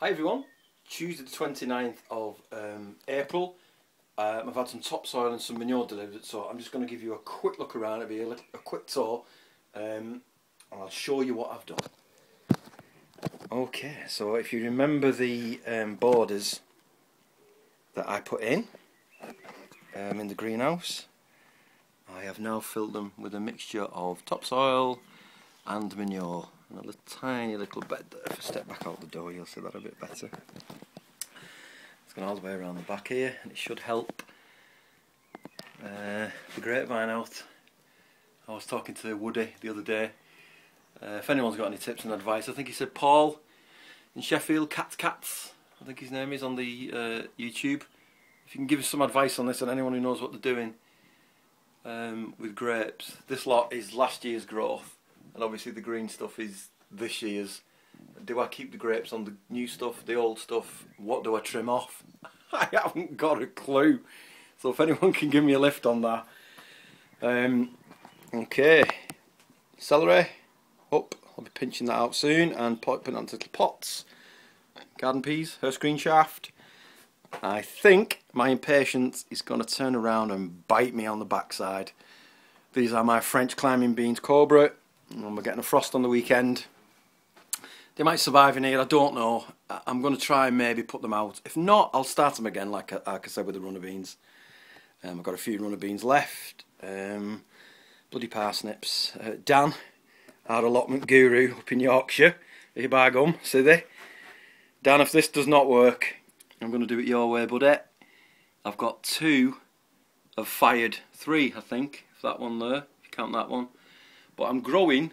Hi everyone, Tuesday the 29th of April. I've had some topsoil and some manure delivered, so I'm just going to give you a quick look around. It'll be a quick tour, and I'll show you what I've done. Okay, so if you remember the borders that I put in the greenhouse, I have now filled them with a mixture of topsoil and manure. And a tiny little bed there. If I step back out the door, you'll see that a bit better. It's gone all the way around the back here, and it should help the grapevine out. I was talking to Woody the other day. If anyone's got any tips and advice, I think he said Paul in Sheffield, Cats, I think his name is, on the YouTube. If you can give us some advice on this, and anyone who knows what they're doing with grapes. This lot is last year's growth. And obviously the green stuff is this year's. Do I keep the grapes on the new stuff, the old stuff? What do I trim off? I haven't got a clue. So if anyone can give me a lift on that. Okay. Celery. Up. I'll be pinching that out soon and putting it onto little pots. Garden peas. Her screen shaft. I think my impatience is going to turn around and bite me on the backside. These are my French climbing beans Cobra. And we're getting a frost on the weekend. They might survive in here, I don't know. I'm going to try and maybe put them out. If not, I'll start them again, like I said, with the runner beans. I've got a few runner beans left. Bloody parsnips. Dan, our allotment guru up in Yorkshire. Here by gum, see they? Dan, if this does not work, I'm going to do it your way, buddy. I've got 2 have fired, 3 I think, if that one there, if you count that one. But I'm growing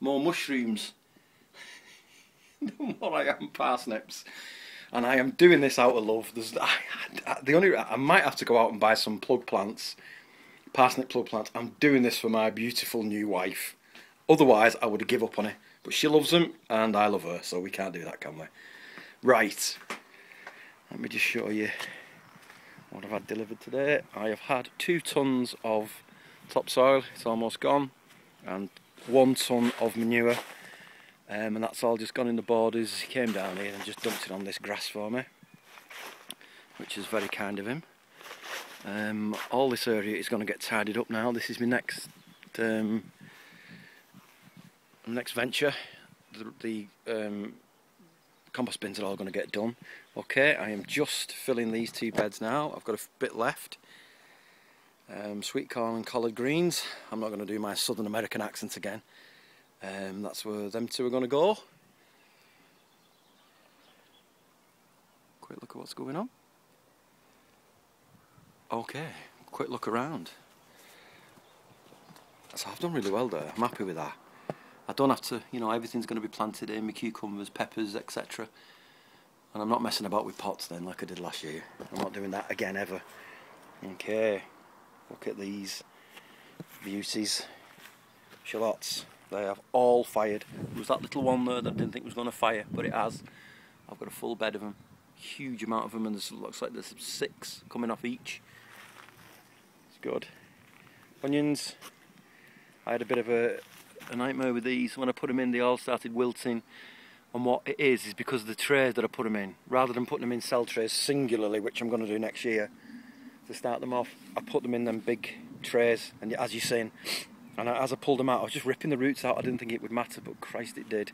more mushrooms than what I am parsnips, and I am doing this out of love. I might have to go out and buy some plug plants, parsnip plug plants. I'm doing this for my beautiful new wife. Otherwise, I would give up on it. But she loves them, and I love her, so we can't do that, can we? Right. Let me just show you what I've had delivered today. I have had 2 tons of topsoil. It's almost gone. And 1 ton of manure, and that's all just gone in the borders. He came down here and just dumped it on this grass for me, which is very kind of him. All this area is going to get tidied up now. This is my next venture. The compost bins are all going to get done. Okay, I am just filling these 2 beds now. I've got a bit left. Sweet corn and collard greens. I'm not going to do my Southern American accent again. That's where them 2 are going to go. Quick look at what's going on. Okay, quick look around. So I've done really well there. I'm happy with that. I don't have to, you know, everything's going to be planted in, my cucumbers, peppers, etc. And I'm not messing about with pots then like I did last year. I'm not doing that again ever. Okay. Look at these beauties, shallots. They have all fired. There was that little one there that I didn't think was going to fire, but it has. I've got a full bed of them, huge amount of them, and it looks like there's 6 coming off each. It's good. Onions. I had a bit of a nightmare with these. When I put them in, they all started wilting. And what it is because of the trays that I put them in. Rather than putting them in cell trays singularly, which I'm going to do next year, to start them off, I put them in them big trays, and as you've seen, and as I pulled them out, I was just ripping the roots out. I didn't think it would matter, but Christ, it did.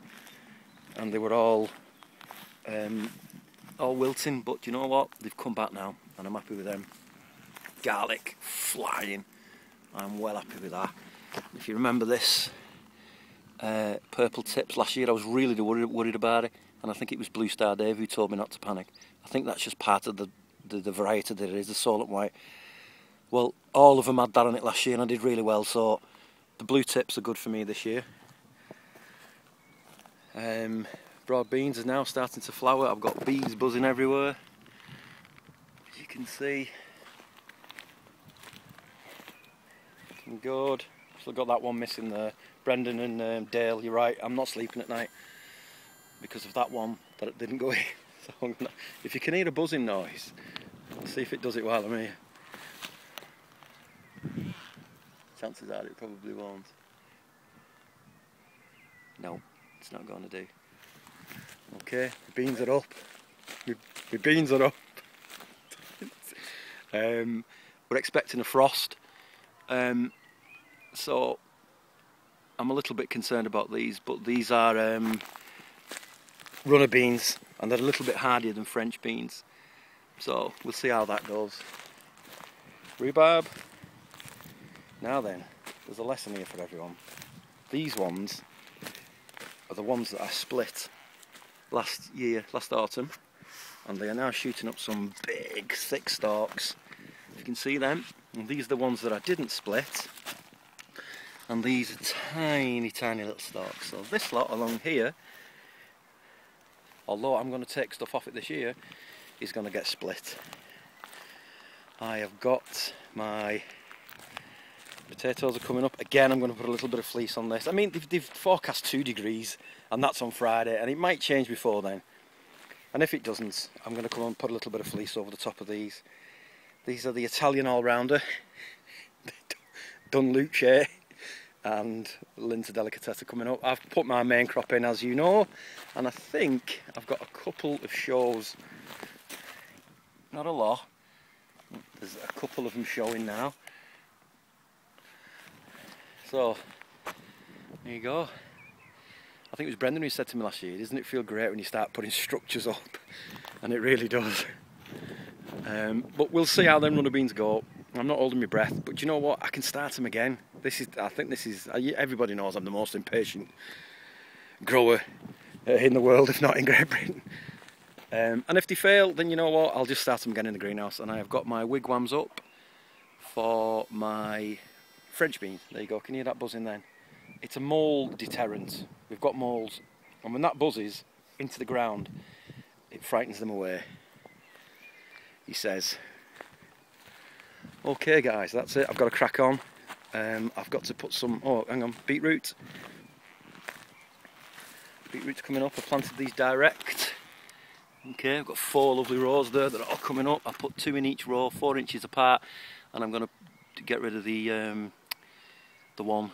And they were all wilting, but you know what? They've come back now, and I'm happy with them. Garlic flying. I'm well happy with that. If you remember this purple tips last year, I was really worried about it, and I think it was Blue Star Dave who told me not to panic. I think that's just part of the variety that it is, the Allotment white. Well, all of them had that on it last year and I did really well, so the blue tips are good for me this year. Broad beans are now starting to flower. I've got bees buzzing everywhere, as you can see. Looking good. Still got that one missing there. Brendan and Dale, you're right, I'm not sleeping at night because of that one that didn't go in. So if you can hear a buzzing noise, let's see if it does it while I'm here. Chances are it probably won't. No, it's not going to do. Okay, the beans are up. My beans are up. We're expecting a frost, so I'm a little bit concerned about these, but these are runner beans and they're a little bit hardier than French beans, so we'll see how that goes. Rhubarb. Now then, there's a lesson here for everyone. These ones are the ones that I split last autumn, and they are now shooting up some big thick stalks. You can see them, and these are the ones that I didn't split, and these are tiny little stalks. So this lot along here, although I'm going to take stuff off it this year, is going to get split. I have got my potatoes are coming up. Again, I'm going to put a little bit of fleece on this. I mean, they've forecast 2 degrees, and that's on Friday, and it might change before then. And if it doesn't, I'm going to come and put a little bit of fleece over the top of these. These are the Italian all-rounder, Don Luce and Linda Delicatessa coming up. I've put my main crop in, as you know, and I think I've got a couple of shows. Not a lot. There's a couple of them showing now. So, there you go. I think it was Brendan who said to me last year, doesn't it feel great when you start putting structures up? And it really does. But we'll see how them runner beans go. I'm not holding my breath, but you know what? I can start them again. I think this is, everybody knows I'm the most impatient grower in the world, if not in Great Britain. And if they fail, then you know what? I'll just start them again in the greenhouse. And I have got my wigwams up for my French beans. There you go. Can you hear that buzzing then? It's a mould deterrent. We've got moulds, and when that buzzes into the ground, it frightens them away, he says. Okay guys, that's it. I've got to crack on. I've got to put some, oh hang on, beetroot. Beetroot's coming up. I planted these direct. Okay, I've got 4 lovely rows there that are all coming up. I put 2 in each row, 4 inches apart, and I'm going to get rid of the one,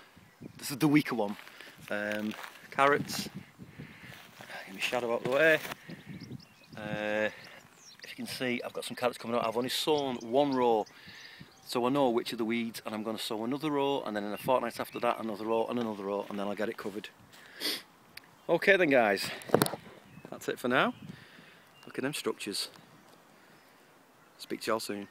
this is the weaker one. Carrots. Get my shadow out of the way. If you can see, I've got some carrots coming out. I've only sown 1 row, so I know which are the weeds, and I'm going to sow another row, and then in a fortnight after that another row and another row, and then I'll get it covered. Okay then guys, that's it for now. Look at them structures. Speak to y'all soon.